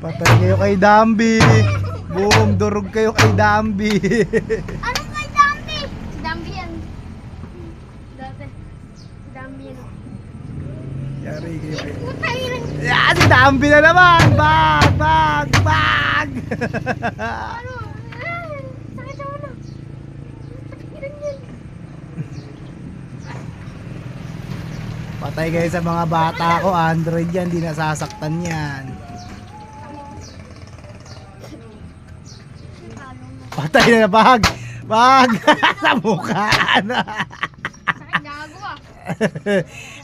Patay kayo kay Dambi. Boom, durog kayo kay Dambi. Ano kay Dambi? Si Dambi yan. Dati. Si Dambi yan. Yari kayo kay... Putay rin. Yeah, si Dambi na naman. Bag! Ano? Sakit sa ulo. Sakit yan. Patay kayo sa mga bata ko. Android yan, di nasasaktan yan. Patay na, bag! Sa mukha. Sakit gago ah.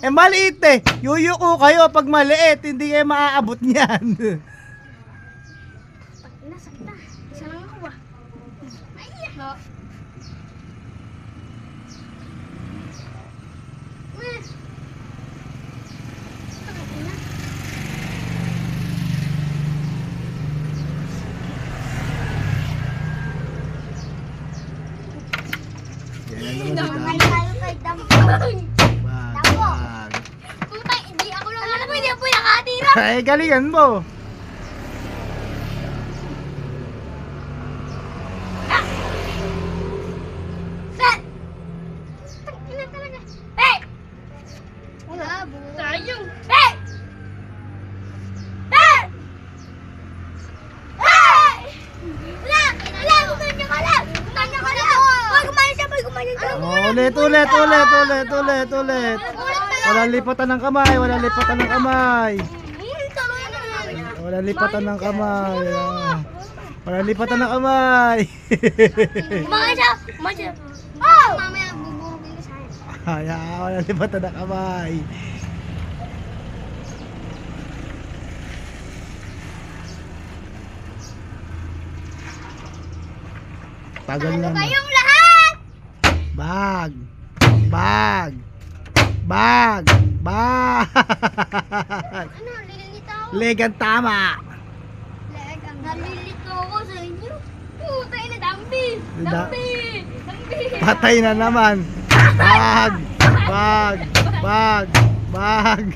Eh maliit eh. Yuyuko kayo pag maliit. Hindi kayo maaabot niyan. Sakit na. Isa lang ako ah. Ay, no. Sakit na. Yan naman si Ay, Dambi. tayo kay Dambi. Bag. Putay, hindi ako lang. Alam mo, hindi ako nakatira. Ay, galingan mo. Sir! Tangina talaga. Hey! Labo. Sayang. Hey! Hey! Hey! Wala! Wala! Gumanya ka lang! Gumanya ka lang! Boy, gumanya siya! Boy, gumanya siya! Ulit. Walang lipatan ng kamay. Walang lipatan ng kamay. Walang lipatan ng kamay. Walang lipatan ng kamay. Gumanya siya! Gumanya siya! Oh! Mamaya, buburugin ka sa akin. Ay, walang lipatan ng kamay. Tagal Ano naman. kayong lahat? Bag. Ano, lililito ako? Legang tama. Nalilito ako sa inyo. Putay na, Dambi! Da- Dambi! Dambi! Patay na naman. Bag.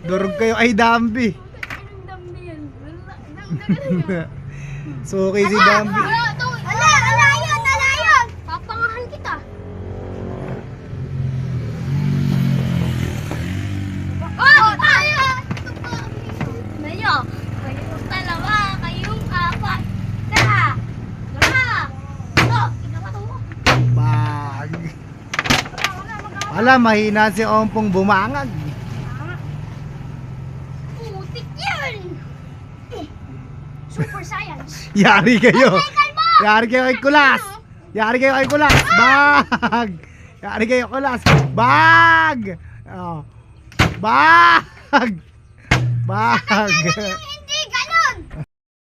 Durog kayo ay Dambi. Anong Dambi yan? Wala. Suki si Dambi. Ala yun! Papangahan kita. Oh! Tayo! Mayo! Kayong dalawa, kayong apat. Dala! Oh! Ginawa to mo. Bag. Wala, mahina si Ompong bumangag. Putik yan! Super science. Yari kayo. Kalma! Yari kayo kay Kulas. Bag. Yari kayo Kulas. Bag. Oh. Bag. Yung